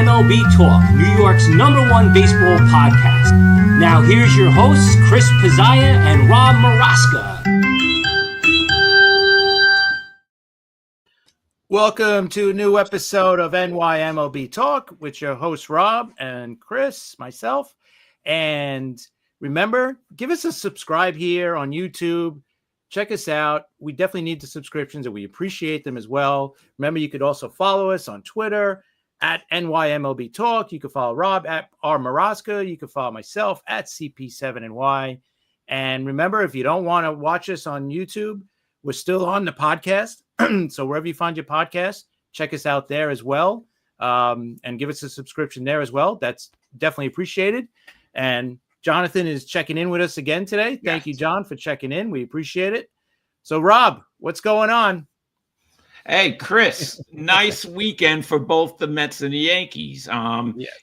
MLB Talk, New York's #1 baseball podcast. Now here's your hosts, Chris Pizzaya and Rob Maraska. Welcome to a new episode of MLB Talk with your hosts, Rob and Chris, myself. And remember, give us a subscribe here on YouTube. Check us out. We definitely need the subscriptions and we appreciate them as well. Remember, you could also follow us on Twitter at NYMLB Talk. You can follow Rob at R Maraska. You can follow myself at CP7NY. And remember, if you don't want to watch us on YouTube, we're still on the podcast. So wherever you find your podcast, check us out there as well. And give us a subscription there as well. That's definitely appreciated. And Jonathan is checking in with us again today. Thank you, John, for checking in. We appreciate it. So, Rob, what's going on? Hey, Chris, nice weekend for both the Mets and the Yankees.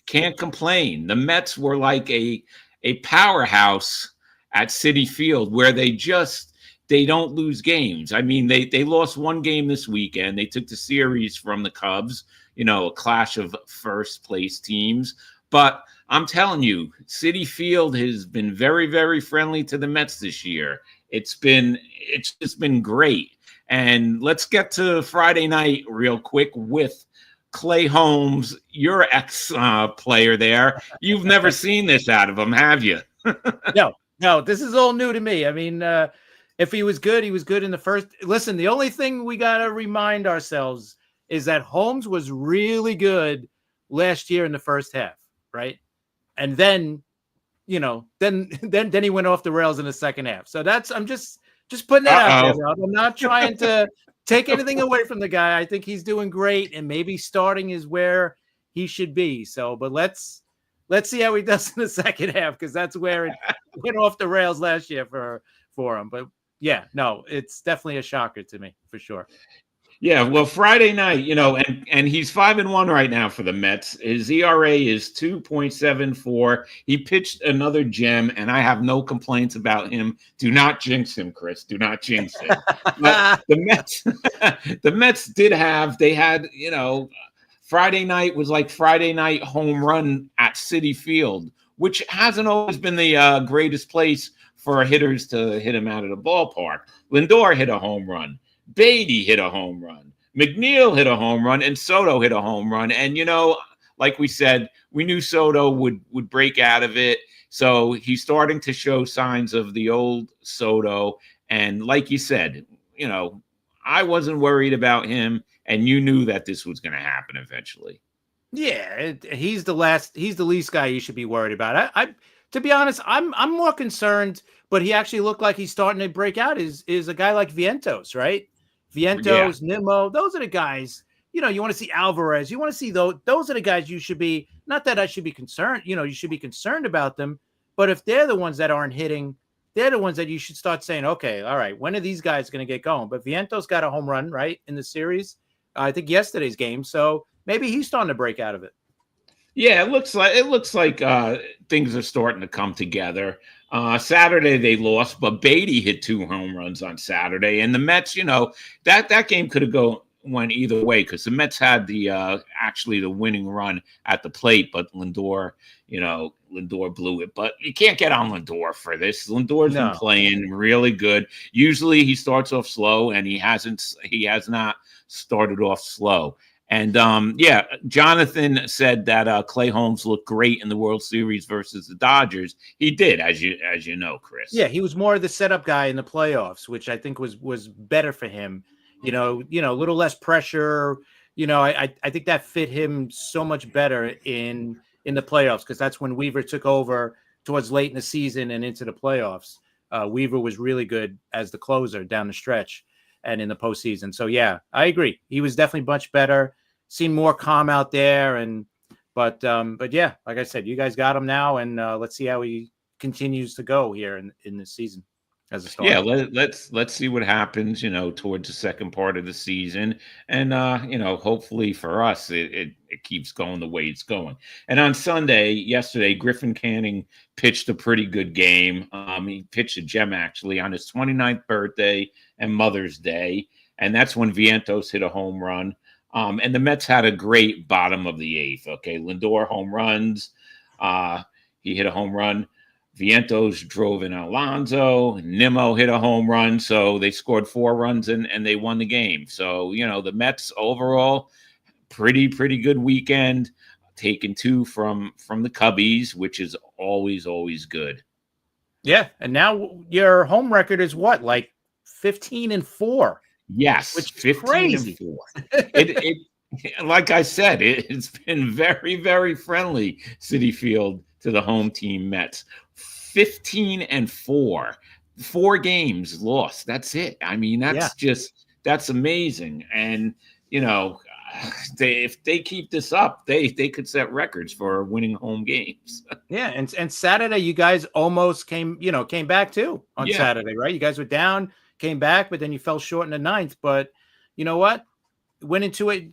Can't complain. The Mets were like a powerhouse at Citi Field where they don't lose games. I mean, they lost one game this weekend. They took the series from the Cubs, a clash of first place teams. But I'm telling you, Citi Field has been very, very friendly to the Mets this year. It's just been great. And let's get to Friday night real quick with Clay Holmes, your ex-player there. You've never seen this out of him, have you? No, this is all new to me. I mean, if he was good in the first. Listen, the only thing we got to remind ourselves is that Holmes was really good last year in the first half, right? And then, then he went off the rails in the second half. So I'm just putting that out there, Rob. I'm not trying to take anything away from the guy. I think he's doing great, and maybe starting is where he should be. So, but let's see how he does in the second half, because that's where it went off the rails last year for him. But yeah, no, it's definitely a shocker to me for sure. Yeah, well, Friday night, and he's 5-1 right now for the Mets. His ERA is 2.74. He pitched another gem, and I have no complaints about him. Do not jinx him, Chris. Do not jinx him. But the Mets had Friday night was like Friday night home run at Citi Field, which hasn't always been the greatest place for hitters to hit him out of the ballpark. Lindor hit a home run. Beatty hit a home run. McNeil hit a home run, and Soto hit a home run. And, like we said, we knew Soto would break out of it. So he's starting to show signs of the old Soto. And like you said, I wasn't worried about him, and you knew that this was going to happen eventually. Yeah, he's the least guy you should be worried about. I to be honest, I'm more concerned, but he actually looked like he's starting to break out. Is a guy like Vientos, right? Vientos, yeah. Nimmo, those are the guys. You want to see Alvarez. You want to see those are the guys you should be. Not that I should be concerned. You should be concerned about them. But if they're the ones that aren't hitting, they're the ones that you should start saying, okay, all right, when are these guys going to get going? But Vientos got a home run right in the series. I think yesterday's game. So maybe he's starting to break out of it. Yeah, it looks like things are starting to come together. Saturday they lost, but Beatty hit 2 home runs on Saturday, and the Mets, that game could have went either way, because the Mets had the winning run at the plate, but Lindor blew it. But you can't get on Lindor for this. Lindor's been playing really good. Usually he starts off slow, and he has not started off slow. And Jonathan said that Clay Holmes looked great in the World Series versus the Dodgers. He did, as you know, Chris. Yeah, he was more of the setup guy in the playoffs, which I think was better for him. A little less pressure. I think that fit him so much better in the playoffs, because that's when Weaver took over towards late in the season and into the playoffs. Weaver was really good as the closer down the stretch and in the postseason. So yeah, I agree. He was definitely much better. Seemed more calm out there, but yeah, like I said, you guys got him now, and let's see how he continues to go here in this season as a starter. Yeah, let's see what happens, towards the second part of the season, and hopefully for us, it keeps going the way it's going. And on yesterday, Griffin Canning pitched a pretty good game. He pitched a gem actually on his 29th birthday and Mother's Day, and that's when Vientos hit a home run. And the Mets had a great bottom of the eighth. Okay, Lindor home runs. He hit a home run. Vientos drove in Alonso. Nimmo hit a home run. So they scored 4 runs and they won the game. So, the Mets overall, pretty good weekend. Taking 2 from the Cubbies, which is always good. Yeah, and now your home record is what, like 15-4? Yes, which is 15-4. It like I said, it's been very very friendly, Citi Field, to the home team Mets. 15-4, 4 games lost. That's it. I mean, that's amazing. And if they keep this up, they could set records for winning home games. Yeah, and Saturday you guys almost came back too on Saturday, right? You guys were down, came back, but then you fell short in the 9th. But you know what? Went into it.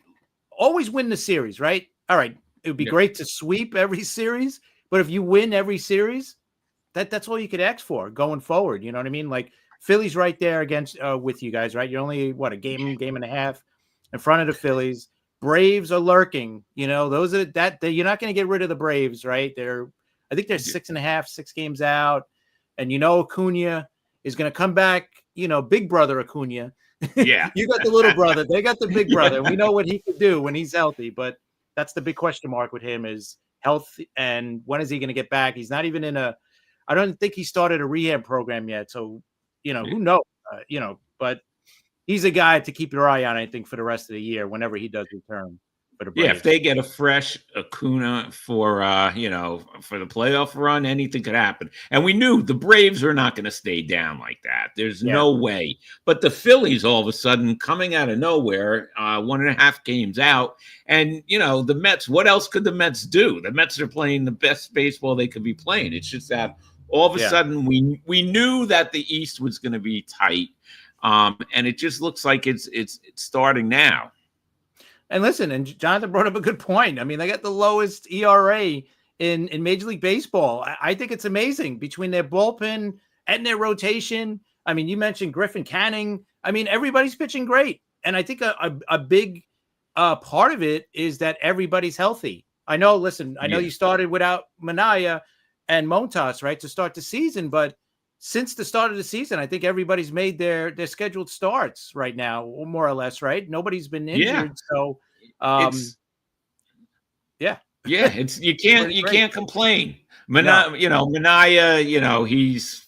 Always win the series, right? All right. It would be great to sweep every series, but if you win every series, that's all you could ask for going forward. You know what I mean? Like Philly's right there against with you guys, right? You're only a game and a half in front of the Phillies. Braves are lurking. Those are you're not going to get rid of the Braves, right? I think they're 6.5, 6 games out, and Acuna is going to come back. Big brother Acuna. Yeah, you got the little brother. They got the big brother. We know what he can do when he's healthy, but that's the big question mark with him is health and when is he going to get back? He's not even I don't think he started a rehab program yet. So, who knows? But he's a guy to keep your eye on, I think, for the rest of the year whenever he does return for the Braves. Yeah, if they get a fresh Acuna for for the playoff run, anything could happen. And we knew the Braves were not going to stay down like that. There's no way. But the Phillies all of a sudden coming out of nowhere, 1.5 games out, and the Mets. What else could the Mets do? The Mets are playing the best baseball they could be playing. It's just that all of a sudden we knew that the East was going to be tight, and it just looks like it's starting now. And listen, and Jonathan brought up a good point. I mean, they got the lowest ERA in Major League Baseball. I think it's amazing between their bullpen and their rotation. I mean, you mentioned Griffin Canning. I mean, everybody's pitching great. And I think a big part of it is that everybody's healthy. I know you started without Minaya and Montas, right, to start the season. But since the start of the season, I think everybody's made their scheduled starts right now, more or less, right? Nobody's been injured, so it's you can't complain. Minaya, he's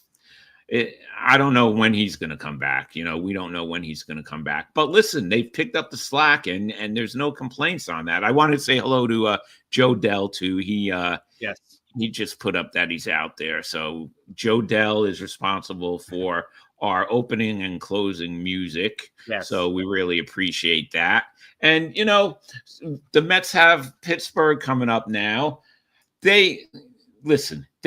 I don't know when he's going to come back. We don't know when he's going to come back. But listen, they've picked up the slack, and there's no complaints on that. I wanted to say hello to Joe Dell too. He just put up that he's out there. So Joe Dell is responsible for our opening and closing music. Yes. So we really appreciate that. And, the Mets have Pittsburgh coming up now. They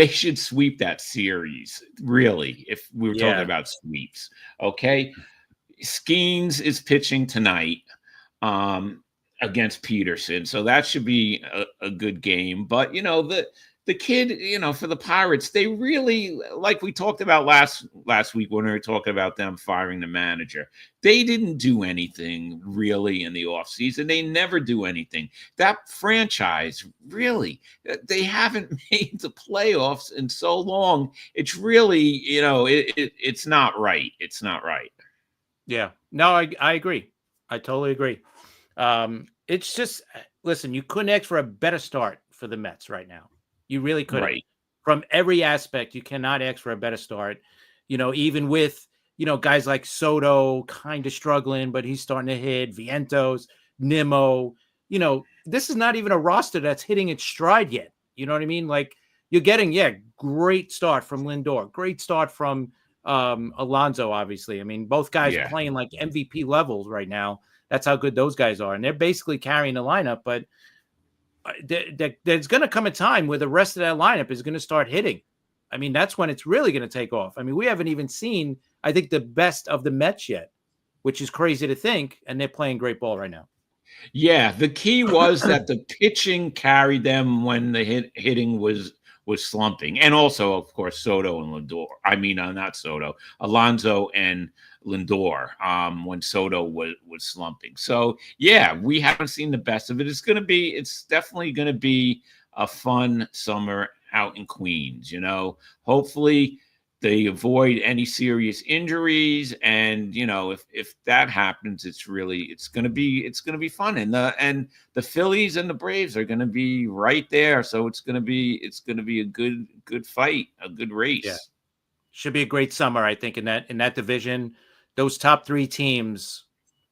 should sweep that series, really, if we were talking about sweeps. Okay. Skeens is pitching tonight against Peterson. So that should be a good game. But, the kid, for the Pirates, they really, like we talked about last week when we were talking about them firing the manager, they didn't do anything really in the offseason. They never do anything. That franchise, really, they haven't made the playoffs in so long. It's really, it's not right. It's not right. Yeah. No, I agree. I totally agree. It's just, listen, you couldn't ask for a better start for the Mets right now. You really couldn't. Right. From every aspect, you cannot ask for a better start. Even with, guys like Soto kind of struggling, but he's starting to hit. Vientos, Nimmo. This is not even a roster that's hitting its stride yet. You know what I mean? Like, you're getting, great start from Lindor. Great start from Alonso, obviously. I mean, both guys are playing like MVP levels right now. That's how good those guys are. And they're basically carrying the lineup, but there's going to come a time where the rest of that lineup is going to start hitting. I mean, that's when it's really going to take off. I mean, we haven't even seen, I think, the best of the Mets yet, which is crazy to think, and they're playing great ball right now. Yeah, the key was that the pitching carried them when the hitting was was slumping, and also of course Soto and Lindor. I mean, not Soto, Alonso and Lindor. When Soto was slumping. So yeah, we haven't seen the best of it. It's definitely going to be a fun summer out in Queens. Hopefully they avoid any serious injuries, and if that happens, it's going to be fun, and the Phillies and the Braves are going to be right there, so it's going to be a good fight, a good race. Yeah. Should be a great summer, I think, in that division. Those top three teams,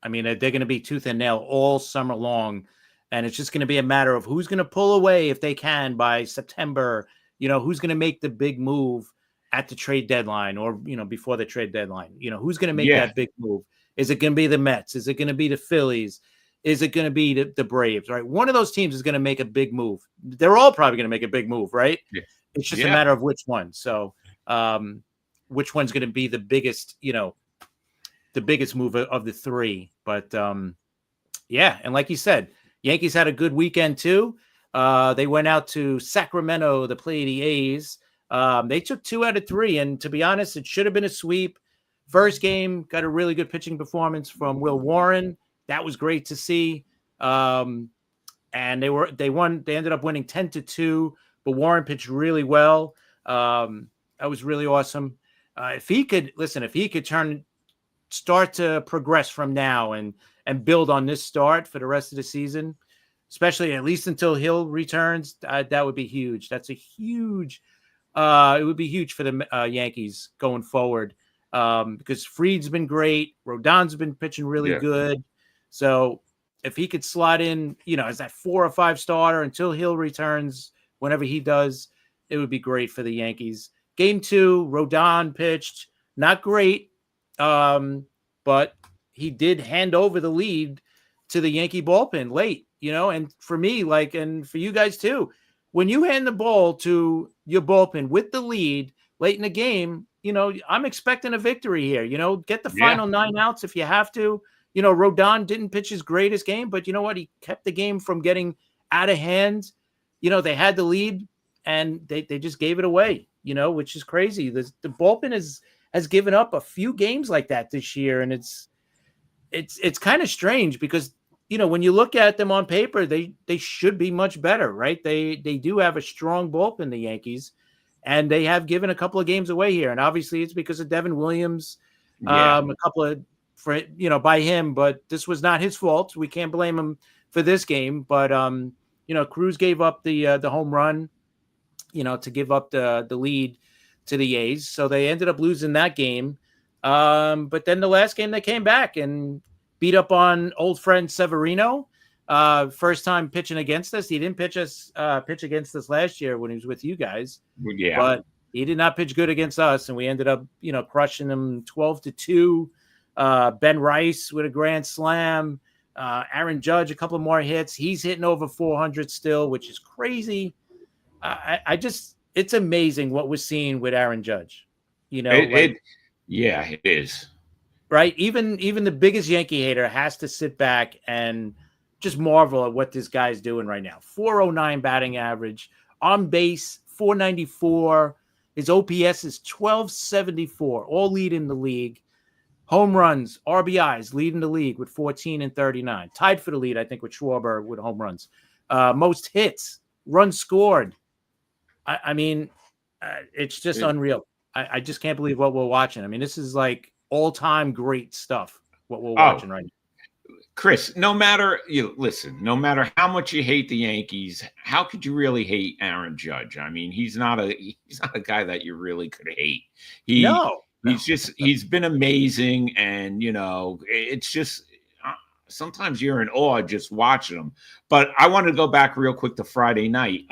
I mean, they're going to be tooth and nail all summer long, and it's just going to be a matter of who's going to pull away if they can by September. Who's going to make the big move at the trade deadline, or before the trade deadline. Who's going to make that big move? Is it going to be the Mets? Is it going to be the Phillies? Is it going to be the Braves? Right, one of those teams is going to make a big move. They're all probably going to make a big move, right? Yeah. It's just a matter of which one. So, which one's going to be the biggest? The biggest move of the three. But yeah, and like you said, Yankees had a good weekend too. They went out to Sacramento to play the A's. They took 2 out of 3, and to be honest, it should have been a sweep. First game, got a really good pitching performance from Will Warren. That was great to see. And they won. They ended up winning 10-2, but Warren pitched really well. That was really awesome. If he could start to progress from now and build on this start for the rest of the season, especially at least until Hill returns, that would be huge. That's a huge. It would be huge for the Yankees going forward, because Fried's been great. Rodon's been pitching really good. So if he could slot in, as that 4 or 5 starter until Hill returns, whenever he does, it would be great for the Yankees. Game 2, Rodon pitched not great, but he did hand over the lead to the Yankee bullpen late, and for me, and for you guys too, when you hand the ball to your bullpen with the lead late in the game, I'm expecting a victory here. Get the final 9 outs if you have to. Rodon didn't pitch his greatest game, but you know what? He kept the game from getting out of hand. They had the lead and they just gave it away, which is crazy. The bullpen has given up a few games like that this year, and it's kind of strange because when you look at them on paper, they should be much better, right? They do have a strong bullpen, the Yankees, and they have given a couple of games away here. And obviously it's because of Devin Williams, a couple of, by him, but this was not his fault. We can't blame him for this game. But, Cruz gave up the home run, to give up the lead to the A's. So they ended up losing that game. But then the last game they came back and beat up on old friend Severino. First time pitching against us. He didn't pitch against us last year when he was with you guys. Yeah. But he did not pitch good against us, and we ended up, crushing him 12-2. Ben Rice with a grand slam. Aaron Judge, a couple more hits. He's hitting over 400 still, which is crazy. It's amazing what we're seeing with Aaron Judge. It is. Right? Even the biggest Yankee hater has to sit back and just marvel at what this guy's doing right now. 409 batting average, on base 494. His OPS is 1274, all leading the league. Home runs, RBIs, leading the league with 14 and 39. Tied for the lead, I think, with Schwarber with home runs. Most hits, runs scored. I mean, it's just unreal. I just can't believe what we're watching. I mean, this is like all-time great stuff, what we're watching right now. Chris, no matter how much you hate the Yankees, how could you really hate Aaron Judge? I mean, he's not a guy that you really could hate. He's been amazing, and it's just sometimes you're in awe just watching him. But I want to go back real quick to Friday night.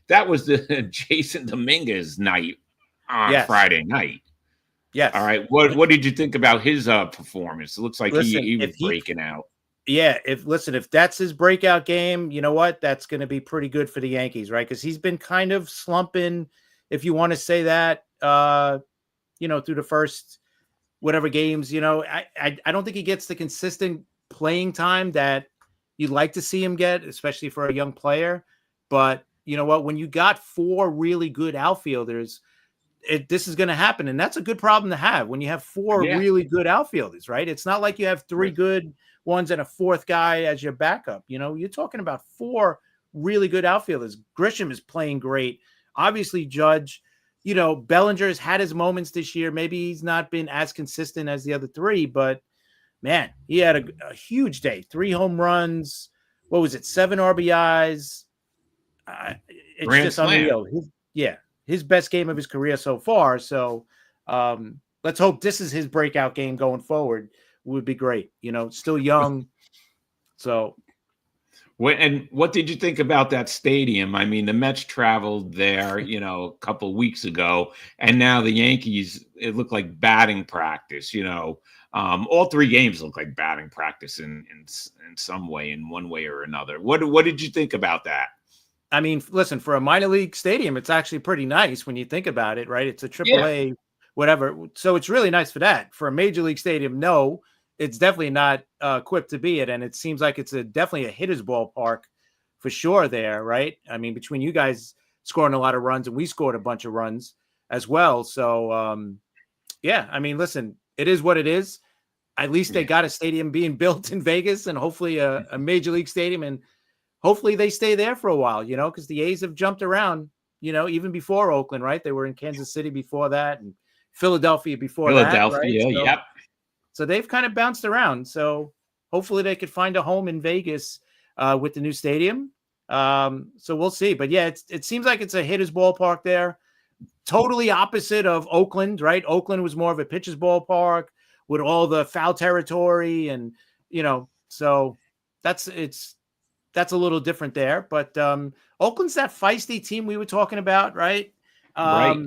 That was the Jason Dominguez night on Friday night. Yes. All right. What did you think about his performance? It looks like he was breaking out. Yeah. If that's his breakout game, you know what? That's going to be pretty good for the Yankees, right? Because he's been kind of slumping, if you want to say that, through the first whatever games. I don't think he gets the consistent playing time that you'd like to see him get, especially for a young player. But you know what? When you got 4 really good outfielders, this is going to happen. And that's a good problem to have when you have 4 Yeah. really good outfielders, right? It's not like you have 3 Right. good ones and a 4th guy as your backup. You know, you're talking about 4 really good outfielders. Grisham is playing great. Obviously, Judge, you know, Bellinger's had his moments this year. Maybe he's not been as consistent as the other 3, but man, he had a huge day. 3 home runs. What was it? 7 RBIs. It's Grand just slam. unreal. His best game of his career so far. So let's hope this is his breakout game going forward. Would be great. You know, still young. So And what did you think about that stadium? I mean, the Mets traveled there, a couple of weeks ago, and now the Yankees, it looked like batting practice, all 3 games look like batting practice in some way, in one way or another. What did you think about that? I mean, listen, for a minor league stadium, it's actually pretty nice when you think about it, right? It's a Yeah. AAA, whatever. So it's really nice for that. For a major league stadium, no, it's definitely not equipped to be it. And it seems like it's definitely a hitter's ballpark for sure there, right? I mean, between you guys scoring a lot of runs and we scored a bunch of runs as well. So, yeah, I mean, listen, it is what it is. At least they got a stadium being built in Vegas and hopefully a major league stadium. And hopefully they stay there for a while, because the A's have jumped around, even before Oakland, right? They were in Kansas City before that and Philadelphia before that, right? Philadelphia, yep. So they've kind of bounced around. So hopefully they could find a home in Vegas with the new stadium. So we'll see. But yeah, it seems like it's a hitter's ballpark there. Totally opposite of Oakland, right? Oakland was more of a pitcher's ballpark with all the foul territory and, so that's a little different there, but Oakland's that feisty team we were talking about, right? Right.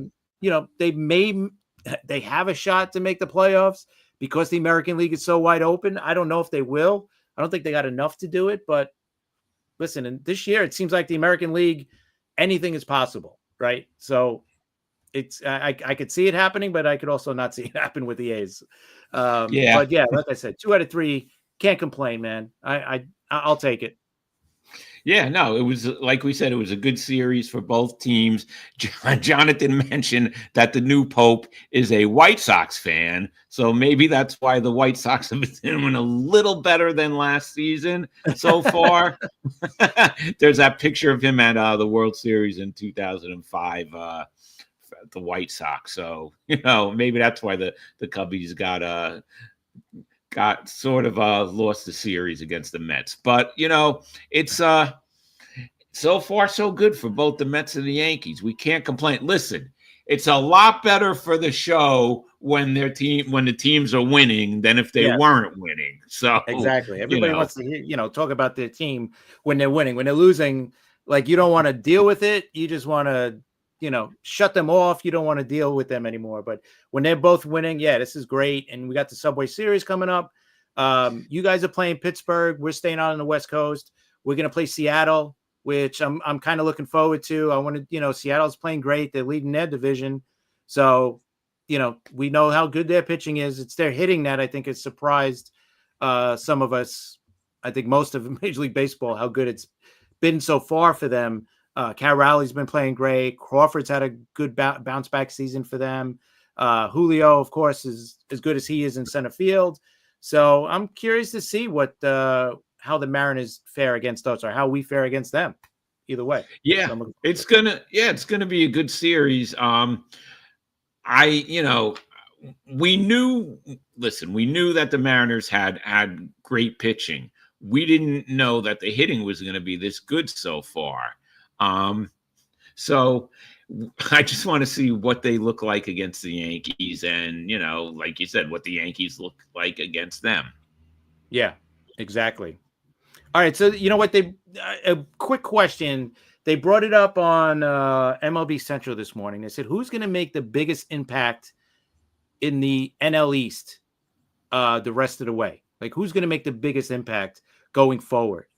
They have a shot to make the playoffs because the American League is so wide open. I don't know if they will. I don't think they got enough to do it, but listen, and this year it seems like the American League, anything is possible, right? So I could see it happening, but I could also not see it happen with the A's. But yeah, like I said, 2 out of 3, can't complain, man. I'll take it. Yeah, no, it was, like we said, it was a good series for both teams. Jonathan mentioned that the new Pope is a White Sox fan, so maybe that's why the White Sox have been doing a little better than last season so far. There's that picture of him at the World Series in 2005, the White Sox. So, maybe that's why the Cubbies got sort of lost the series against the Mets. But, it's so far so good for both the Mets and the Yankees. We can't complain. Listen, it's a lot better for the show when the teams are winning than if they weren't winning. So exactly. Everybody wants to hear, talk about their team when they're winning. When they're losing, like, you don't want to deal with it. You just want to, shut them off. You don't want to deal with them anymore. But when they're both winning, this is great. And we got the Subway Series coming up. You guys are playing Pittsburgh. We're staying out on the West Coast. We're going to play Seattle, which I'm kind of looking forward to. I want to, Seattle's playing great. They're leading their division. So, we know how good their pitching is. It's their hitting that I think has surprised some of us. I think most of Major League Baseball, how good it's been so far for them. Cal Rowley's been playing great. Crawford's had a good bounce back season for them. Julio, of course, is as good as he is in center field. So I'm curious to see how the Mariners fare against us or how we fare against them. Either way. Yeah, so it's gonna be a good series. We knew that the Mariners had great pitching. We didn't know that the hitting was going to be this good so far. So I just want to see what they look like against the Yankees and, like you said, what the Yankees look like against them. Yeah, exactly. All right. So, you know what? A quick question. They brought it up on MLB Central this morning. They said, who's going to make the biggest impact in the NL East the rest of the way? Like, who's going to make the biggest impact going forward?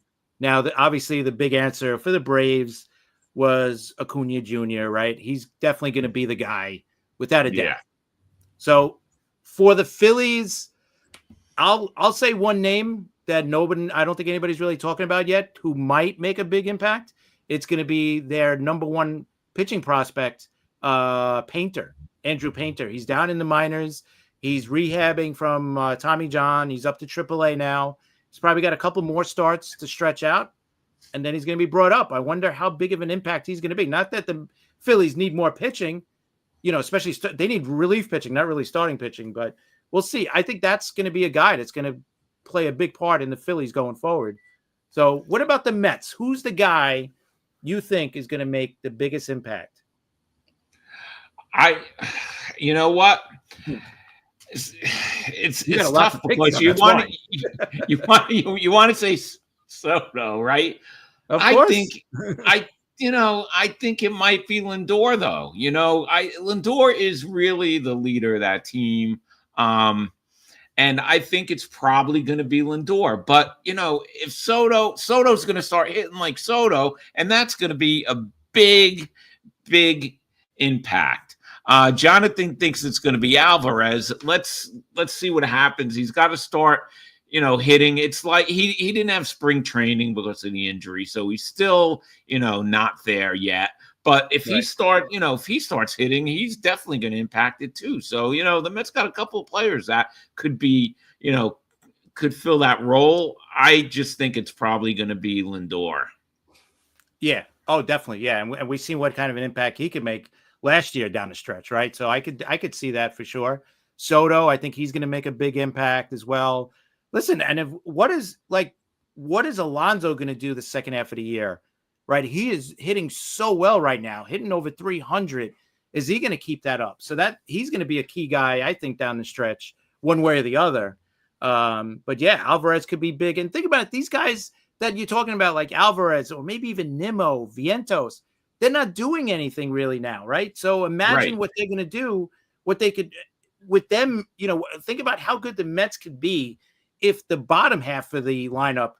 Now, obviously, the big answer for the Braves was Acuna Jr., right? He's definitely going to be the guy, without a doubt. Yeah. So, for the Phillies, I'll say one name that I don't think anybody's really talking about yet, who might make a big impact, it's going to be their number one pitching prospect, Painter, Andrew Painter. He's down in the minors. He's rehabbing from Tommy John. He's up to AAA now. He's probably got a couple more starts to stretch out, and then he's going to be brought up. I wonder how big of an impact he's going to be. Not that the Phillies need more pitching, especially they need relief pitching, not really starting pitching, but we'll see. I think that's going to be a guy that's going to play a big part in the Phillies going forward. So what about the Mets? Who's the guy you think is going to make the biggest impact? You know what? It's tough because you want to say Soto, right? Of course. I think it might be Lindor, though. Lindor is really the leader of that team. And I think it's probably going to be Lindor. But, if Soto's going to start hitting like Soto, and that's going to be a big, big impact. Jonathan thinks it's going to be Alvarez. Let's see what happens. He's got to start, hitting. It's like he didn't have spring training because of the injury, so he's still, not there yet. But if he starts hitting, he's definitely going to impact it too. So, the Mets got a couple of players that could be, could fill that role. I just think it's probably going to be Lindor. Yeah. Oh, definitely. Yeah. And we've seen what kind of an impact he could make last year down the stretch, right? So I could see that for sure. Soto, I think he's going to make a big impact as well. Listen, and what is Alonso going to do the second half of the year? Right, he is hitting so well right now, hitting over 300. Is he going to keep that up? So that he's going to be a key guy, I think, down the stretch, one way or the other. But yeah, Alvarez could be big. And think about it, these guys that you're talking about, like Alvarez or maybe even Nimmo, Vientos, they're not doing anything really now, right? So imagine what they're going to do, what they could with them. Think about how good the Mets could be if the bottom half of the lineup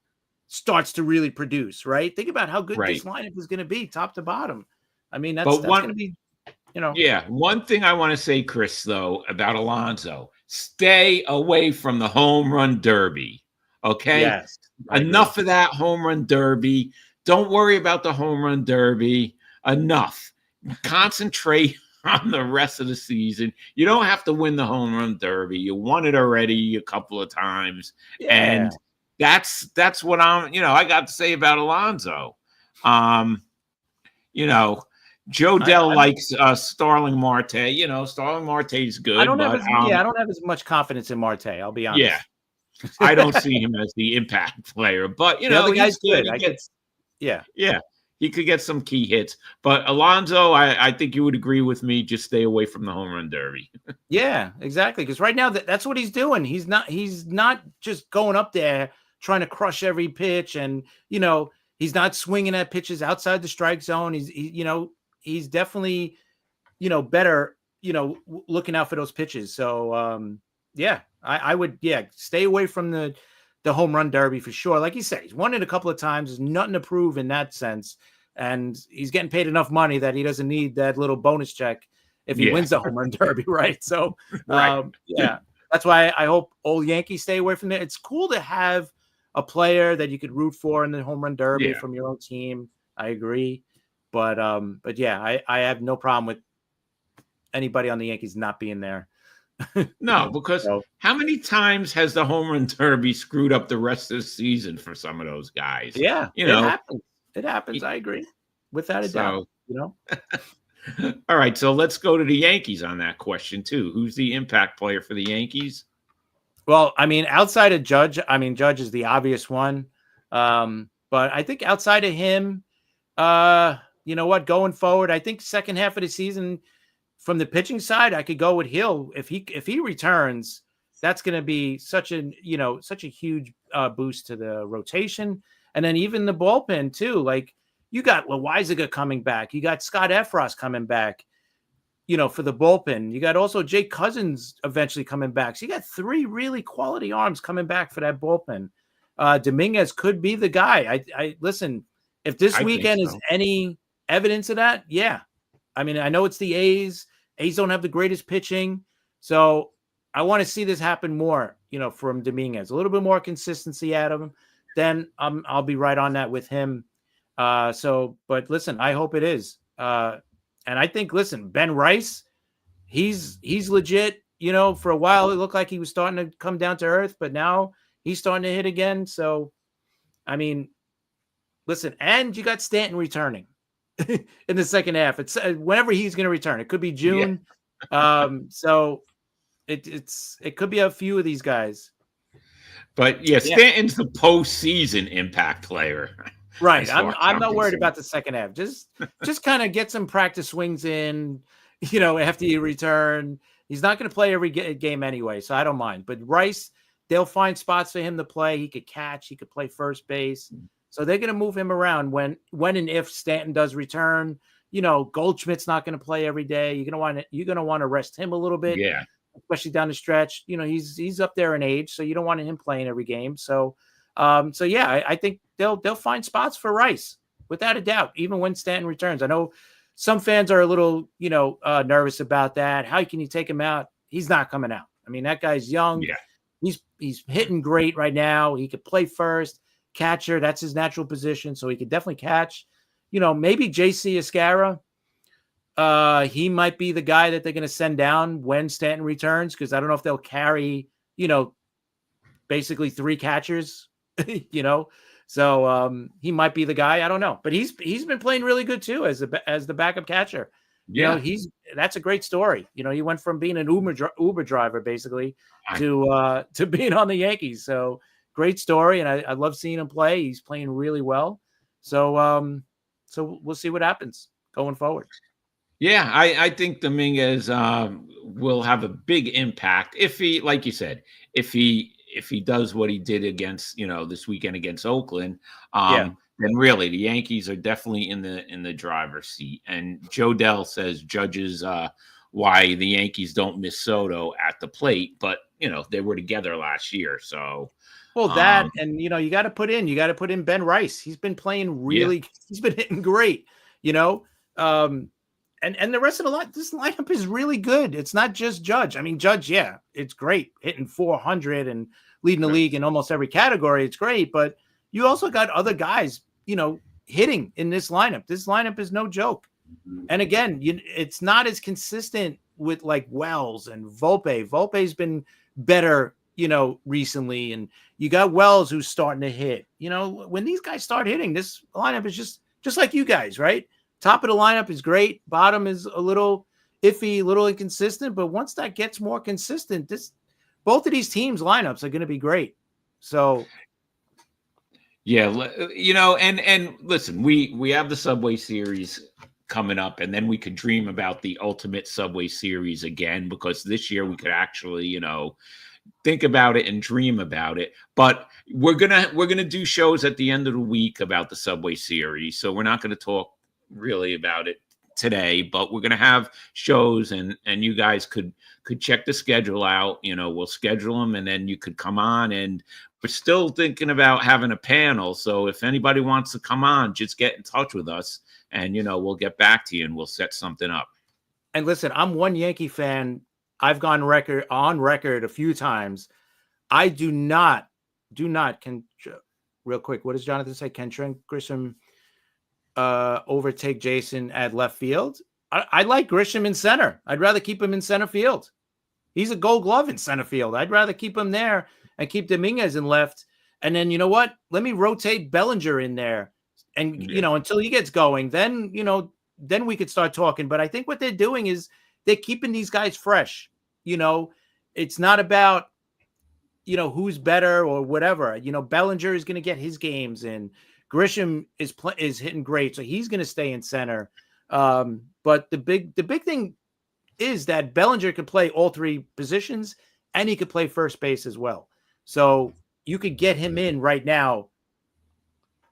starts to really produce, right? Think about how good this lineup is going to be, top to bottom. I mean, that's going to be, Yeah. One thing I want to say, Chris, though, about Alonso, stay away from the home run derby. Okay. Yes. Enough of that home run derby. Don't worry about the home run derby. Enough. Concentrate on the rest of the season. You don't have to win the home run derby. You won it already a couple of times. Yeah. And that's what I got to say about Alonso. Joe Dell likes Starling Marte. Starling Marte's good. I don't have as much confidence in Marte. I'll be honest. Yeah, I don't see him as the impact player, but the guy's good. He could get some key hits. But Alonso, I think you would agree with me. Just stay away from the home run derby. Yeah, exactly. Because right now that's what he's doing. He's not just going up there trying to crush every pitch, and he's not swinging at pitches outside the strike zone. He's definitely better looking out for those pitches. So I would stay away from the home run derby for sure. Like you said, he's won it a couple of times. There's nothing to prove in that sense, and he's getting paid enough money that he doesn't need that little bonus check if he wins the home run derby, right? So that's why I hope old Yankees stay away from it. It's cool to have a player that you could root for in the home run derby from your own team. I agree. But I have no problem with anybody on the Yankees not being there. No, because how many times has the home run derby screwed up the rest of the season for some of those guys? Yeah, it happens. I agree. Without a doubt. All right, so let's go to the Yankees on that question too. Who's the impact player for the Yankees? Well, I mean, outside of Judge, Judge is the obvious one. But I think outside of him, going forward, I think second half of the season from the pitching side, I could go with Hill. If he returns, that's going to be such a huge boost to the rotation. And then even the bullpen too. Like you got Loaizaga coming back. You got Scott Efros coming back. For the bullpen. You got also Jake Cousins eventually coming back. So you got three really quality arms coming back for that bullpen. Dominguez could be the guy. I listen, if this weekend is any evidence of that, yeah. I mean, I know it's the A's. A's don't have the greatest pitching. So I want to see this happen more, from Dominguez. A little bit more consistency out of him. Then I'll be right on that with him. But listen, I hope it is. And I think, listen, Ben Rice, he's legit. For a while, it looked like he was starting to come down to earth, but now he's starting to hit again. So, I mean, listen, and you got Stanton returning in the second half. It's whenever he's going to return. It could be June. Yeah. So it could be a few of these guys. But yeah, Stanton's the postseason impact player. Right. I'm not worried about the second half. Just kind of get some practice swings in, after you return. He's not going to play every game anyway, so I don't mind. But Rice, they'll find spots for him to play. He could catch. He could play first base. So they're going to move him around when and if Stanton does return. Goldschmidt's not going to play every day. You're going to want to rest him a little bit. Yeah. Especially down the stretch. He's up there in age, so you don't want him playing every game. So yeah, I think they'll find spots for Rice without a doubt, even when Stanton returns. I know some fans are a little, nervous about that. How can you take him out? He's not coming out. I mean, that guy's young. Yeah. He's hitting great right now. He could play first, catcher. That's his natural position, so he could definitely catch. Maybe JC Escara. He might be the guy that they're going to send down when Stanton returns, because I don't know if they'll carry, basically 3 catchers, So he might be the guy. I don't know, but he's been playing really good too as the backup catcher. Yeah, that's a great story. He went from being an Uber driver basically to being on the Yankees. So great story, and I love seeing him play. He's playing really well. So we'll see what happens going forward. Yeah, I think Dominguez will have a big impact if he, like you said, if he does what he did against, this weekend against Oakland. Then really the Yankees are definitely in the driver's seat. And Joe Dell says judges why the Yankees don't miss Soto at the plate, but they were together last year. So that and you got to put in Ben Rice. He's been playing really. Yeah. He's been hitting great. And the rest of this lineup is really good. It's not just Judge. I mean, Judge, yeah, it's great, hitting 400 and leading the league in almost every category. It's great, but you also got other guys, hitting in this lineup. This lineup is no joke. And again, it's not as consistent with like Wells and Volpe. Volpe's been better, recently, and you got Wells who's starting to hit. When these guys start hitting, this lineup is just like you guys, right? Top of the lineup is great. Bottom is a little iffy, a little inconsistent. But once that gets more consistent, both of these teams' lineups are going to be great. So, yeah, and listen, we have the Subway Series coming up, and then we could dream about the ultimate Subway Series again, because this year we could actually, think about it and dream about it. But we're gonna do shows at the end of the week about the Subway Series, so we're not going to talk really about it today, but we're going to have shows, and you guys could check the schedule out. We'll schedule them, and then you could come on, and we're still thinking about having a panel. So if anybody wants to come on, just get in touch with us, and we'll get back to you and we'll set something up. And listen, I'm one Yankee fan. I've gone on record a few times. I do not real quick. What does Jonathan say? Can Trent Grisham overtake Jason at left field? I like Grisham in center. I'd rather keep him in center field. He's a Gold Glove in center field. I'd rather keep him there and keep Dominguez in left. And then you know what? Let me rotate Bellinger in there, and until he gets going, then then we could start talking. But I think what they're doing is they're keeping these guys fresh. It's not about who's better or whatever. Bellinger is going to get his games in. Grisham is hitting great, so he's going to stay in center. But the big thing is that Bellinger can play all 3 positions, and he could play first base as well. So you could get him in right now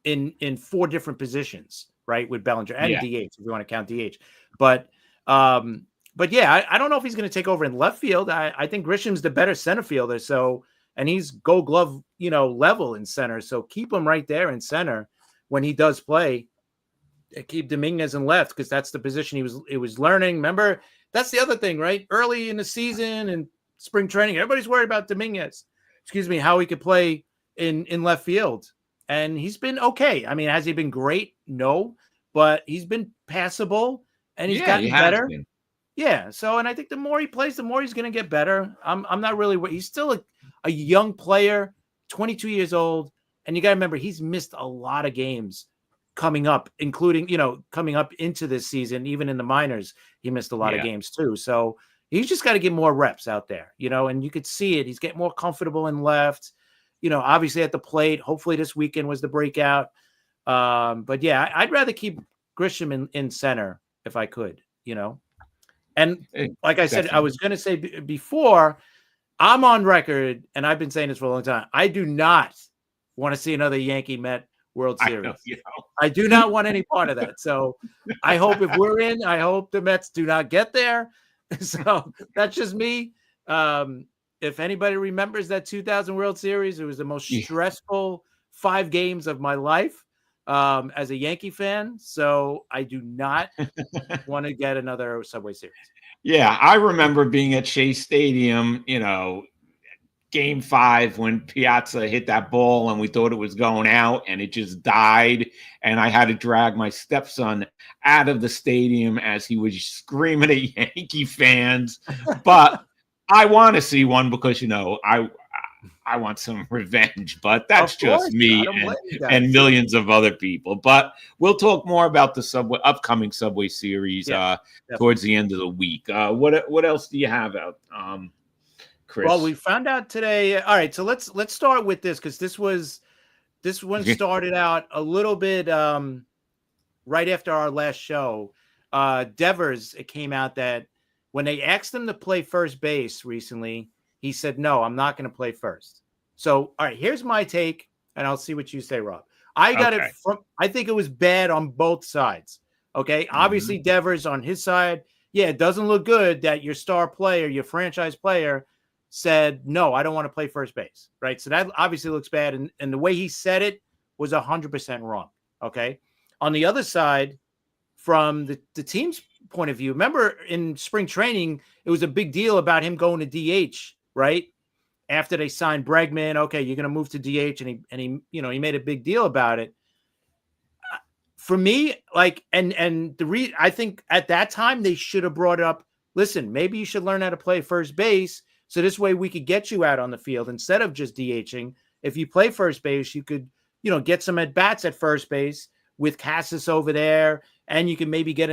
in 4 different positions, right, with Bellinger and DH if you want to count DH. But yeah, I don't know if he's going to take over in left field. I think Grisham's the better center fielder. So. And he's Gold Glove, level in center. So keep him right there in center when he does play. Keep Dominguez in left, because that's the position he was learning. Remember, that's the other thing, right? Early in the season and spring training, everybody's worried about Dominguez. How he could play in left field. And he's been okay. I mean, has he been great? know, but he's been passable and he's Yeah, he gotten has better. been. Yeah. So, and I think the more he plays, the more he's going to get better. I'm not really, he's still a young player, 22 years old. And you got to remember, he's missed a lot of games coming up, including, coming up into this season, even in the minors, he missed a lot of Yeah. games too. So he's just got to get more reps out there, and you could see it. He's getting more comfortable in left, obviously at the plate. Hopefully this weekend was the breakout. But yeah, I'd rather keep Grisham in center if I could, And like I said, I was going to say before, I'm on record, and I've been saying this for a long time. I do not want to see another Yankee Met World Series. I do not want any part of that. So I hope if we're in, I hope the Mets do not get there. So that's just me. If anybody remembers that 2000 World Series, it was the most stressful 5 games of my life as a Yankee fan. So I do not want to get another Subway Series. Yeah, I remember being at Shea Stadium, Game 5 when Piazza hit that ball and we thought it was going out and it just died. And I had to drag my stepson out of the stadium as he was screaming at Yankee fans. But I want to see one because, I want some revenge, but that's just me and millions of other people. But we'll talk more about the upcoming Subway Series towards the end of the week. What else do you have out, Chris? Well, we found out today. All right, so let's start with this because this one started out a little bit right after our last show. Devers, it came out that when they asked him to play first base recently, he said, "No, I'm not going to play first." So, all right, here's my take, and I'll see what you say, Rob. I think it was bad on both sides. Okay, obviously Devers on his side, it doesn't look good that your star player, your franchise player, said, "No, I don't want to play first base." Right, so that obviously looks bad, and the way he said it was 100% wrong. Okay, on the other side, from the team's point of view, remember in spring training, it was a big deal about him going to DH. Right after they signed Bregman, okay, you're going to move to DH, and he made a big deal about it. For me, I think at that time they should have brought up, listen, maybe you should learn how to play first base, so this way we could get you out on the field instead of just DHing. If you play first base, you could, get some at bats at first base with Cassis over there, and you can maybe get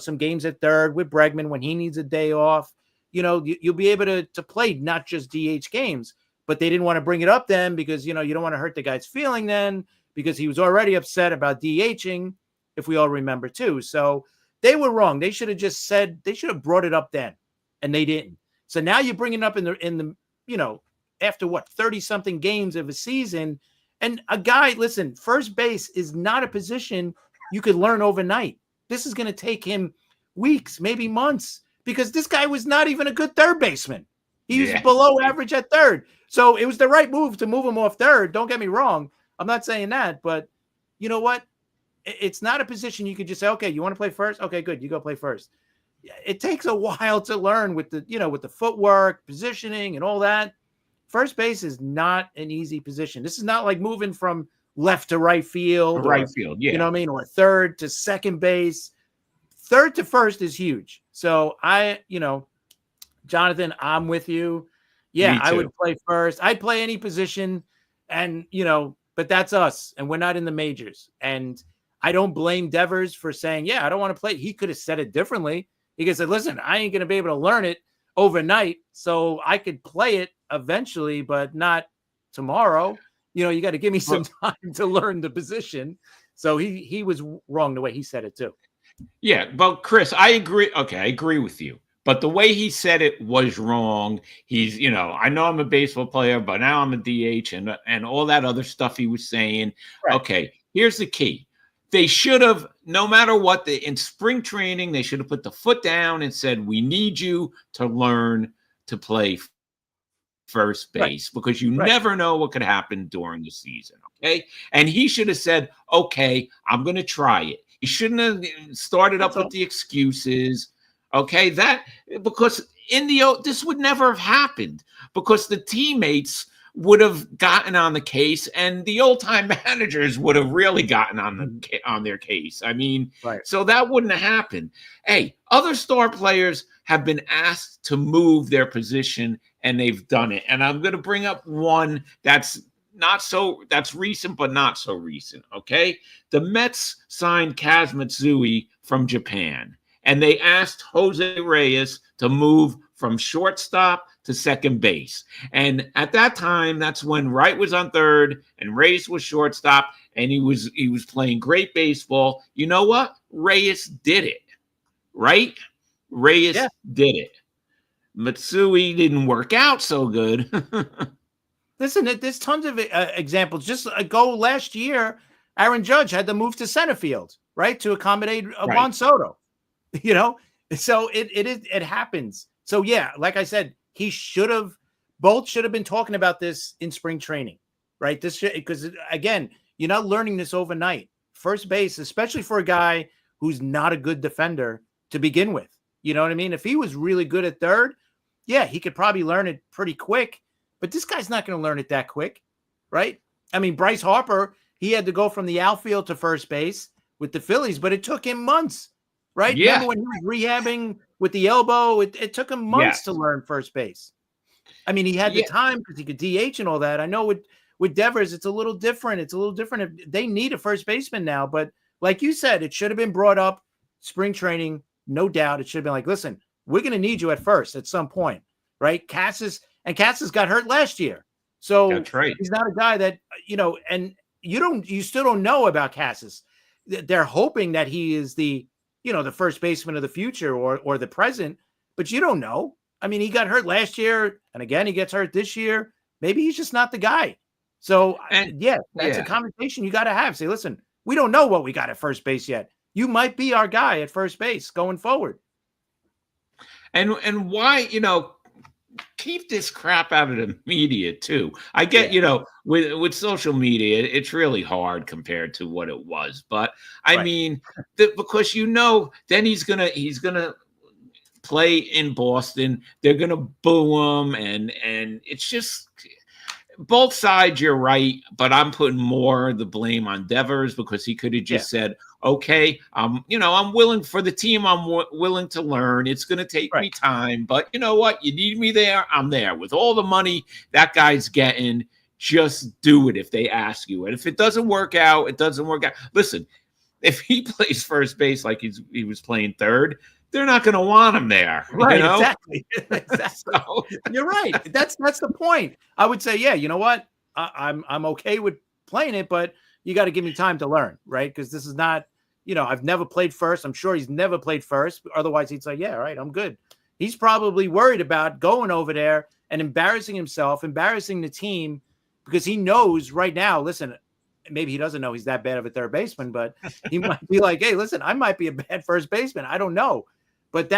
some games at third with Bregman when he needs a day off. You'll be able to play not just DH games, but they didn't want to bring it up then because, you don't want to hurt the guy's feeling then because he was already upset about DHing, if we all remember too. So they were wrong. They should have just said, they should have brought it up then, and they didn't. So now you're bringing it up in the after 30 something games of a season. And a guy, listen, first base is not a position you could learn overnight. This is going to take him weeks, maybe months, because this guy was not even a good third baseman. He was below average at third. So it was the right move to move him off third. Don't get me wrong. I'm not saying that, but you know what? It's not a position you could just say, okay, you want to play first? Okay, good. You go play first. It takes a while to learn with the footwork, positioning, and all that. First base is not an easy position. This is not like moving from left to right field. You know what I mean? Or third to second base. Third to first is huge. So Jonathan, I'm with you. Yeah, I would play first. I'd play any position, and but that's us, and we're not in the majors. And I don't blame Devers for saying, I don't want to play. He could have said it differently. He could have said, listen, I ain't gonna be able to learn it overnight, so I could play it eventually, but not tomorrow. You got to give me some time to learn the position. So he was wrong the way he said it too. Yeah, but Chris, I agree. Okay, I agree with you. But the way he said it was wrong. He's, I know I'm a baseball player, but now I'm a DH and all that other stuff he was saying. Right. Okay, here's the key. They should have, no matter what, in spring training, they should have put the foot down and said, we need you to learn to play first base because you never know what could happen during the season. Okay. And he should have said, okay, I'm going to try it. He shouldn't have started up with the excuses. Okay. Because this would never have happened because the teammates would have gotten on the case, and the old time managers would have really gotten on their case. I mean, Right. so that wouldn't have happened. Hey, other star players have been asked to move their position, and they've done it. And I'm going to bring up one that's recent, but not so recent. Okay, the Mets signed Kaz Matsui from Japan, and they asked Jose Reyes to move from shortstop to second base. And at that time, that's when Wright was on third and Reyes was shortstop, and he was playing great baseball. You know what? Reyes did it, right? Reyes did it. Matsui didn't work out so good. Listen, there's tons of examples. Just go last year, Aaron Judge had to move to center field, right, to accommodate Juan Soto. You know, so it happens. So yeah, like I said, both should have been talking about this in spring training, right? Because again, you're not learning this overnight. First base, especially for a guy who's not a good defender to begin with. You know what I mean? If he was really good at third, yeah, he could probably learn it pretty quick. But this guy's not going to learn it that quick, right? I mean, Bryce Harper, he had to go from the outfield to first base with the Phillies, but it took him months, right? Yeah. Remember when he was rehabbing with the elbow? It took him months to learn first base. I mean, he had the time because he could DH and all that. I know with Devers, it's a little different. It's a little different. They need a first baseman now. But like you said, it should have been brought up spring training, no doubt. It should have been like, listen, we're going to need you at first at some point, right? Cassis got hurt last year. So that's right. He's not a guy that, and you still don't know about Cassis. They're hoping that he is the first baseman of the future or the present, but you don't know. I mean, he got hurt last year, and again, he gets hurt this year. Maybe he's just not the guy. So, that's a conversation you got to have. Say, listen, we don't know what we got at first base yet. You might be our guy at first base going forward. And why, keep this crap out of the media too. I get, with social media, it's really hard compared to what it was. But I mean, because then he's gonna play in Boston. They're gonna boo him, and it's just both sides. You're right, but I'm putting more of the blame on Devers because he could have just said, okay, I'm willing for the team. I'm willing to learn. It's going to take me time, but you know what? You need me there. I'm there with all the money that guy's getting. Just do it if they ask you. And if it doesn't work out, it doesn't work out. Listen, if he plays first base like he was playing third, they're not going to want him there. Right. Exactly. So, you're right. That's the point. I would say, you know what? I'm okay with playing it, but you got to give me time to learn, right? Because this is not, I've never played first. I'm sure he's never played first. Otherwise, he'd say, all right, I'm good. He's probably worried about going over there and embarrassing himself, embarrassing the team, because he knows right now, listen, maybe he doesn't know he's that bad of a third baseman, but he might be like, hey, listen, I might be a bad first baseman. I don't know. But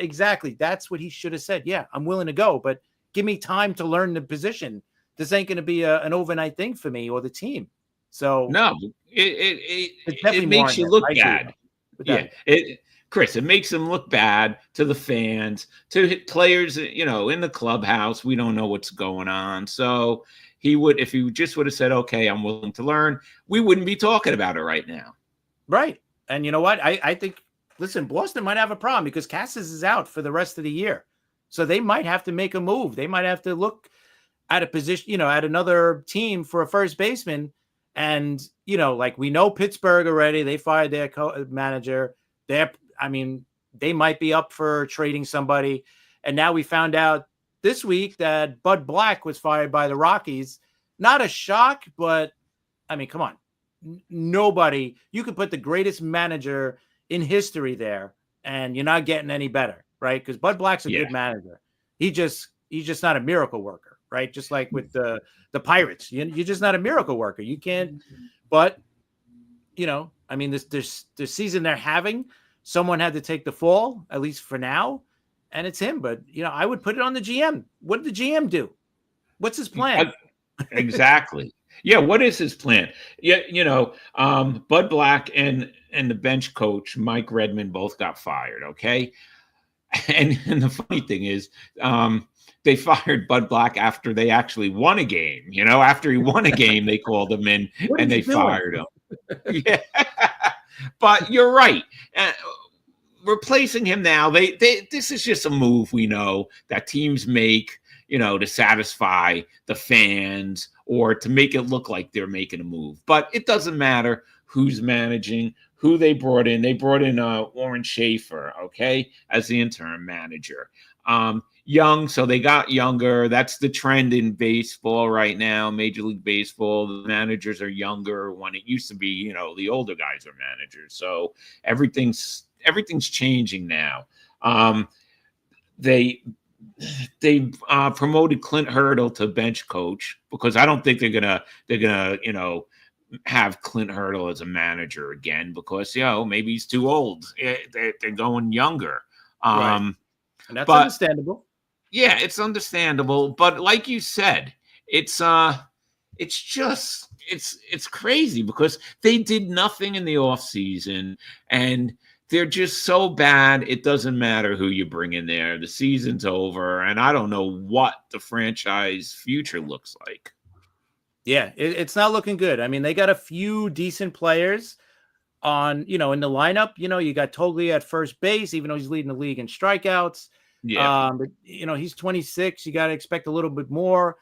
exactly, that's what he should have said. Yeah, I'm willing to go, but give me time to learn the position. This ain't going to be an overnight thing for me or the team. So no, it makes you look bad. Yeah, Chris, it makes him look bad to the fans, to players, in the clubhouse. We don't know what's going on. So if he just would have said, okay, I'm willing to learn, we wouldn't be talking about it right now. Right. And you know what? I think, listen, Boston might have a problem because Cassis is out for the rest of the year. So they might have to make a move. They might have to look at a position, at another team for a first baseman. And, like we know Pittsburgh already, they fired their manager. They might be up for trading somebody. And now we found out this week that Bud Black was fired by the Rockies. Not a shock, but come on. Nobody, you could put the greatest manager in history there and you're not getting any better, right? Because Bud Black's a good manager. He's just not a miracle worker, right? Just like with the Pirates, you're just not a miracle worker. You can't, but this season they're having, someone had to take the fall, at least for now, and it's him. But I would put it on the GM. What did the GM do? What's his plan? Exactly. Yeah, what is his plan? Yeah, Bud Black and the bench coach Mike Redmond both got fired. Okay, And the funny thing is, they fired Bud Black after they actually won a game. After he won a game, they called him in and they fired him. Yeah, but you're right. Replacing him now, this is just a move we know that teams make, to satisfy the fans or to make it look like they're making a move. But it doesn't matter who's managing, who they brought in. They brought in Warren Schaefer, okay, as the interim manager. Young, so they got younger. That's the trend in baseball right now, Major League Baseball. The managers are younger when it used to be, the older guys are managers. So everything's changing now. They promoted Clint Hurdle to bench coach because I don't think they're gonna have Clint Hurdle as a manager again because maybe he's too old. They're going younger. Right. And that's understandable. Yeah, it's understandable, but like you said, it's crazy because they did nothing in the offseason and they're just so bad. It doesn't matter who you bring in there. The season's over, and I don't know what the franchise future looks like. Yeah, it's not looking good. I mean, they got a few decent players in the lineup. You got Toglia at first base, even though he's leading the league in strikeouts. Yeah. But he's 26. You got to expect a little bit more.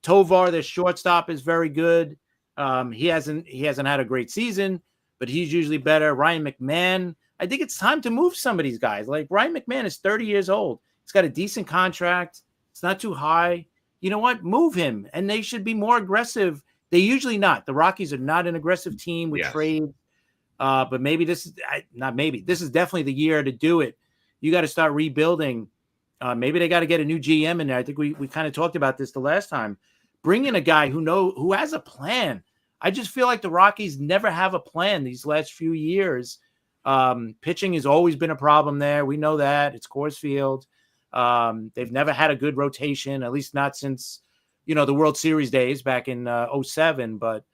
Tovar, their shortstop, is very good. He hasn't had a great season, but he's usually better. Ryan McMahon, I think it's time to move some of these guys. Like Ryan McMahon is 30 years old. He's got a decent contract. It's not too high. You know what? Move him, and they should be more aggressive. They usually not. The Rockies are not an aggressive team with trade. But maybe this is definitely the year to do it. You got to start rebuilding. Maybe they got to get a new GM in there. I think we kind of talked about this the last time. Bring in a guy who has a plan. I just feel like the Rockies never have a plan these last few years. Pitching has always been a problem there. We know that. It's Coors Field. They've never had a good rotation, at least not since, the World Series days back in 2007. But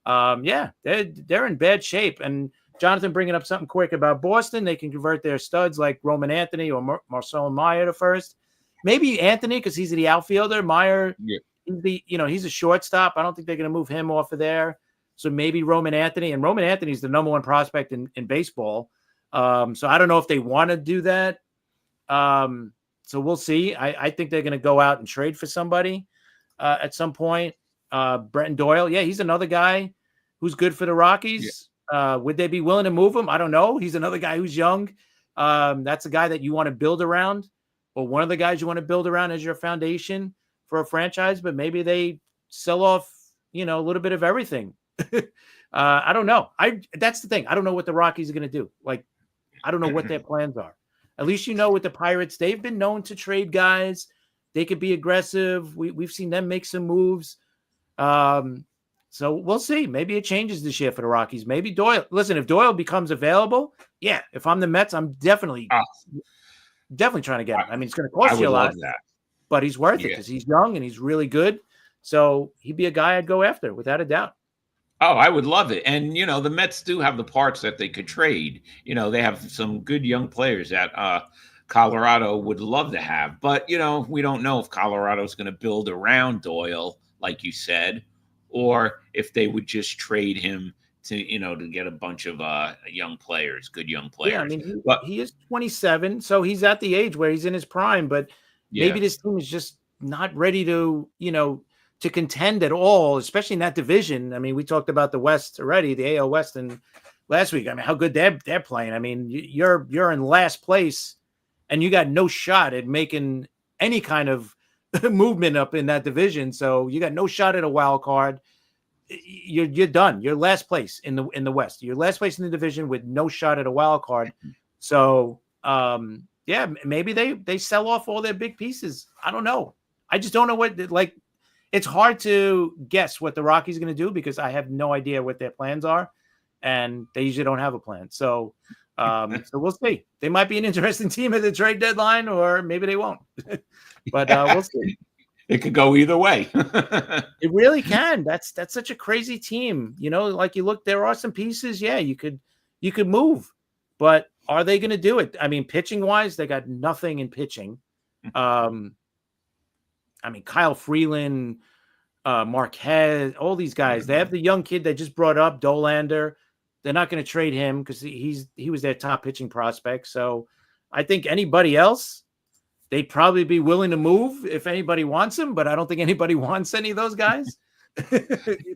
they're in bad shape. And Jonathan bringing up something quick about Boston. They can convert their studs like Roman Anthony or Marcelo Meyer to first. Maybe Anthony because he's the outfielder. Meyer, he's a shortstop. I don't think they're going to move him off of there. So maybe Roman Anthony. And Roman Anthony is the number one prospect in baseball. So I don't know if they want to do that. So we'll see. I think they're going to go out and trade for somebody at some point. Brenton Doyle. Yeah, he's another guy who's good for the Rockies. Yeah. Would they be willing to move him? I don't know. He's another guy who's young. That's a guy that you want to build around, or one of the guys you want to build around as your foundation for a franchise. But maybe they sell off, a little bit of everything. I don't know. That's the thing. I don't know what the Rockies are going to do. Like, I don't know what their plans are. At least with the Pirates, they've been known to trade guys. They could be aggressive. We've seen them make some moves. So we'll see. Maybe it changes this year for the Rockies. Maybe Doyle. Listen, if Doyle becomes available, if I'm the Mets, I'm definitely trying to get him. I mean, it's going to cost you a lot, but he's worth it because he's young and he's really good. So he'd be a guy I'd go after without a doubt. Oh, I would love it. And, the Mets do have the parts that they could trade. They have some good young players that Colorado would love to have. But, we don't know if Colorado's going to build around Doyle, like you said, or if they would just trade him to get a bunch of young players, good young players. Yeah, I mean, he is 27, so he's at the age where he's in his prime. But maybe this team is just not ready to, to contend at all, especially in that division. I mean, we talked about the West already, the AL West, and last week. I mean, how good they're playing. I mean, you're in last place, and you got no shot at making any kind of movement up in that division. So you got no shot at a wild card. You're done. You're last place in the West. You're last place in the division with no shot at a wild card. So maybe they sell off all their big pieces. I don't know. I just don't know what It's hard to guess what the Rockies are going to do because I have no idea what their plans are, and they usually don't have a plan. So, so we'll see. They might be an interesting team at the trade deadline, or maybe they won't. But we'll see. It could go either way. It really can. That's such a crazy team. Like you look, there are some pieces. Yeah, you could move, but are they going to do it? I mean, pitching wise, they got nothing in pitching. I mean, Kyle Freeland, Marquez, all these guys. They have the young kid they just brought up, Dolander. They're not going to trade him because he was their top pitching prospect. So I think anybody else, they'd probably be willing to move if anybody wants him, but I don't think anybody wants any of those guys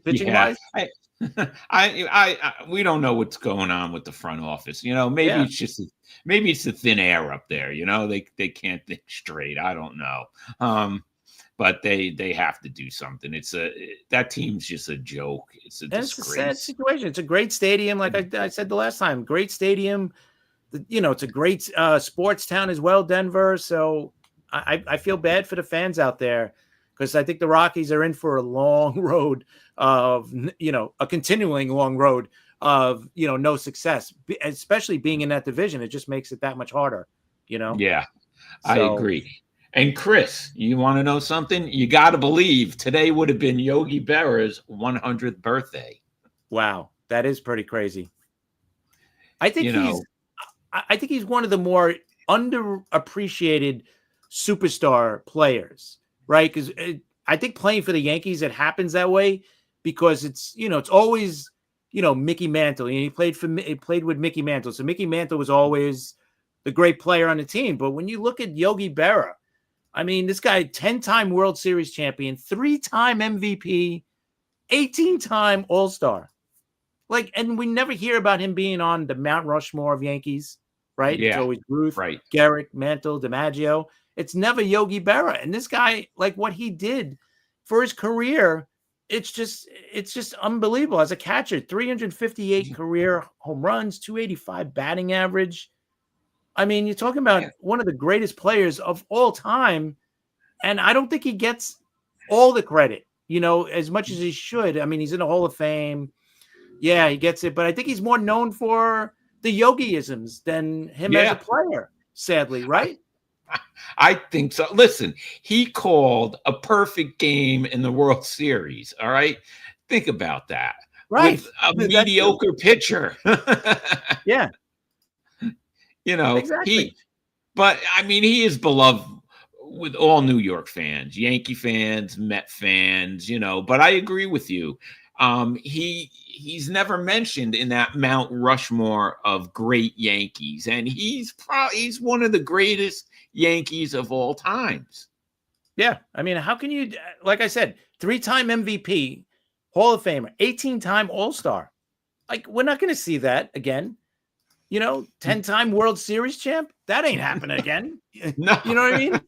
pitching wise. We don't know what's going on with the front office. Maybe it's the thin air up there. They can't think straight. I don't know. But they have to do something. That team's just a joke. It's a disgrace. It's a sad situation. It's a great stadium, like I said the last time. Great stadium. It's a great sports town as well, Denver. So I feel bad for the fans out there because I think the Rockies are in for a long road of a continuing long road of no success, especially being in that division. It just makes it that much harder. Yeah, I agree. And Chris, you want to know something? You got to believe today would have been Yogi Berra's 100th birthday. Wow, that is pretty crazy. I think he's one of the more underappreciated superstar players, right? Because I think playing for the Yankees, it happens that way because it's always Mickey Mantle. He played with Mickey Mantle, so Mickey Mantle was always the great player on the team. But when you look at Yogi Berra, I mean, this guy, 10-time World Series champion, 3-time MVP, 18-time All-Star. And we never hear about him being on the Mount Rushmore of Yankees, right? Yeah. It's always Ruth, right. Garrett, Mantle, DiMaggio. It's never Yogi Berra. And this guy, what he did for his career, it's just unbelievable. As a catcher, 358 career home runs, 285 batting average. I mean, you're talking about one of the greatest players of all time, and I don't think he gets all the credit, as much as he should. I mean, he's in the Hall of Fame. Yeah, he gets it, but I think he's more known for the Yogi-isms than him as a player, sadly, right? I think so. Listen, he called a perfect game in the World Series, all right? Think about that. Right. With a mediocre pitcher. Yeah. Exactly. But I mean, he is beloved with all New York fans, Yankee fans, Met fans, but I agree with you. He's never mentioned in that Mount Rushmore of great Yankees, and he's one of the greatest Yankees of all times. Yeah. I mean, how can you, like I said, 3-time MVP, Hall of Famer, 18-time All-Star. We're not going to see that again. 10-time World Series champ? That ain't happening again. No. You know what I mean?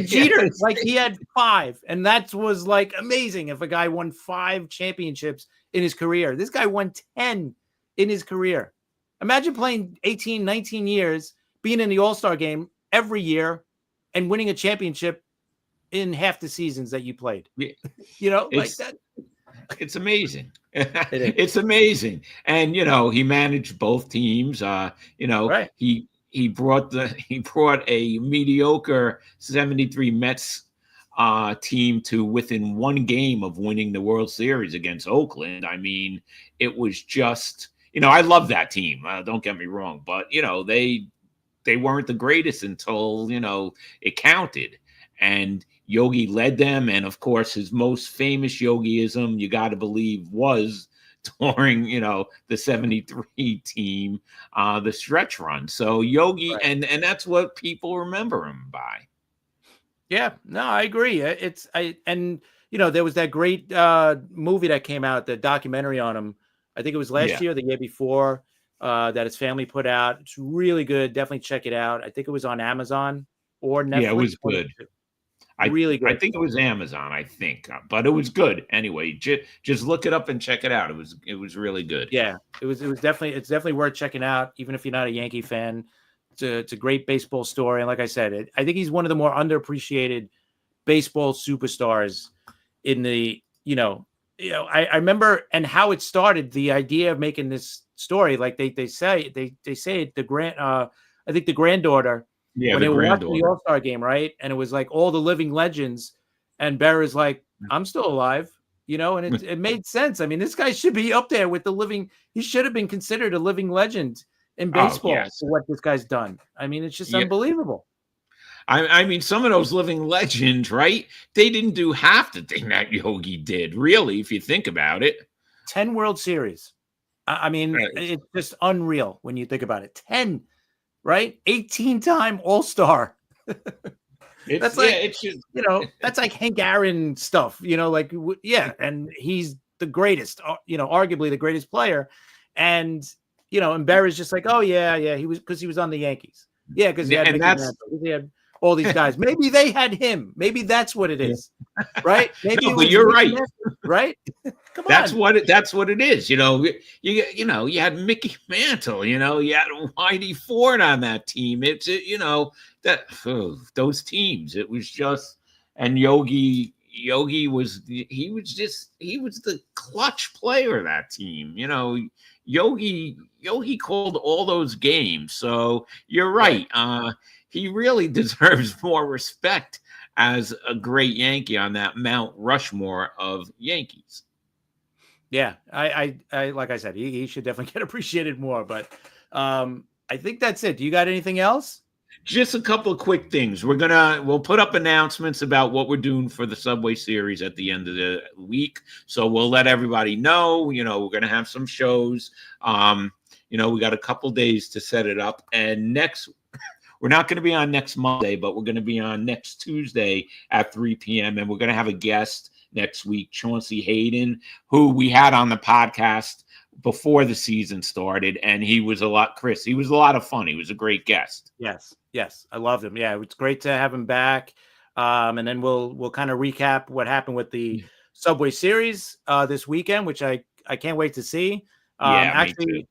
Jeter, he had 5, and that was amazing if a guy won 5 championships in his career. This guy won 10 in his career. Imagine playing 18, 19 years, being in the All-Star game every year, and winning a championship in half the seasons that you played. Yeah. That. It's amazing. It's amazing. And he managed both teams. Right. He brought a mediocre 73 Mets team to within 1 game of winning the World Series against Oakland. I mean, it was just, I love that team. Don't get me wrong, but they weren't the greatest until, it counted. And Yogi led them. And of course, his most famous Yogiism, you got to believe, was during, the 73 team, the stretch run. So Yogi, right. and that's what people remember him by. Yeah, no, I agree. There was that great movie that came out, the documentary on him. I think it was last year, the year before, that his family put out. It's really good. Definitely check it out. I think it was on Amazon or Netflix. Yeah, it was good. Really good. I think it was Amazon, but it was good anyway. Just look it up and check it out. It was really good. Yeah, it's definitely worth checking out, even if you're not a Yankee fan. It's a great baseball story, and like I said, I think he's one of the more underappreciated baseball superstars in the I remember and how it started. The idea of making this story, like they say it, I think the granddaughter. Yeah, when they were watching the All-Star game, right? And it was all the living legends, and Berra's like, I'm still alive, and it made sense. I mean, this guy should be up there with the living. He should have been considered a living legend, in baseball yes. for what this guy's done. I mean, it's just Yeah. unbelievable. I mean, some of those living legends, right? They didn't do half the thing that Yogi did, really, if you think about it. 10 World Series. I mean, it's just unreal when you think about it. 10, right? 18-time All-Star. That's like, it's just, that's like Hank Aaron stuff, and he's the greatest, arguably the greatest player. And, and Berry's just like, oh, yeah, he was on the Yankees. Yeah, because he had Mickey Mantle. He had all these guys. Maybe they had him. Maybe that's what it is, right? Maybe no, but you're right. Mantle, right? Come that's on. That's what it is. You had Mickey Mantle. You had Whitey Ford on that team. It's those teams. It was just, and Yogi was the clutch player of that team. Yogi called all those games. So you're right. He really deserves more respect as a great Yankee on that Mount Rushmore of Yankees. Yeah, I like I said, he should definitely get appreciated more. But I think that's it. Do you got anything else? Just a couple of quick things. We'll put up announcements about what we're doing for the Subway Series at the end of the week. So we'll let everybody know. We're gonna have some shows. We got a couple days to set it up. And we're not going to be on next Monday, but we're going to be on next Tuesday at 3 p.m. And we're going to have a guest next week, Chauncey Hayden, who we had on the podcast before the season started. And he was a lot of fun. He was a great guest. Yes. I loved him. Yeah, it's great to have him back. And then we'll kind of recap what happened with the Subway Series this weekend, which I can't wait to see. Actually,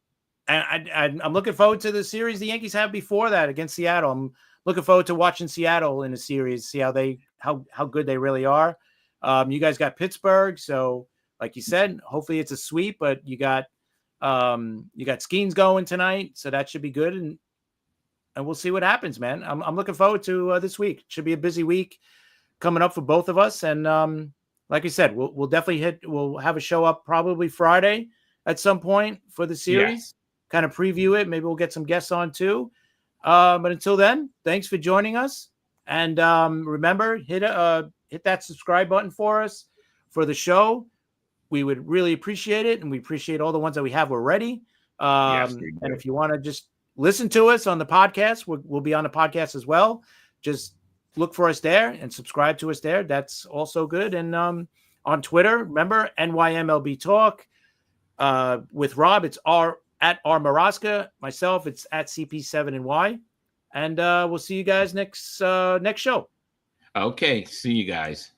and I'm looking forward to the series the Yankees have before that against Seattle. I'm looking forward to watching Seattle in a series, see how good they really are. You guys got Pittsburgh, so like you said, hopefully it's a sweep. But you got Skeens going tonight, so that should be good, and we'll see what happens, man. I'm looking forward to this week. It should be a busy week coming up for both of us, and like I said, we'll definitely we'll have a show up probably Friday at some point for the series. Yeah. Kind of preview it. Maybe we'll get some guests on too. But until then, thanks for joining us. And remember, hit that subscribe button for us for the show. We would really appreciate it. And we appreciate all the ones that we have already. And if you want to just listen to us on the podcast, we'll be on the podcast as well. Just look for us there and subscribe to us there. That's also good. And on Twitter, remember, NYMLB Talk. With Rob, it's at R Maraska. Myself, it's at CP7NY. And we'll see you guys next show. Okay. See you guys.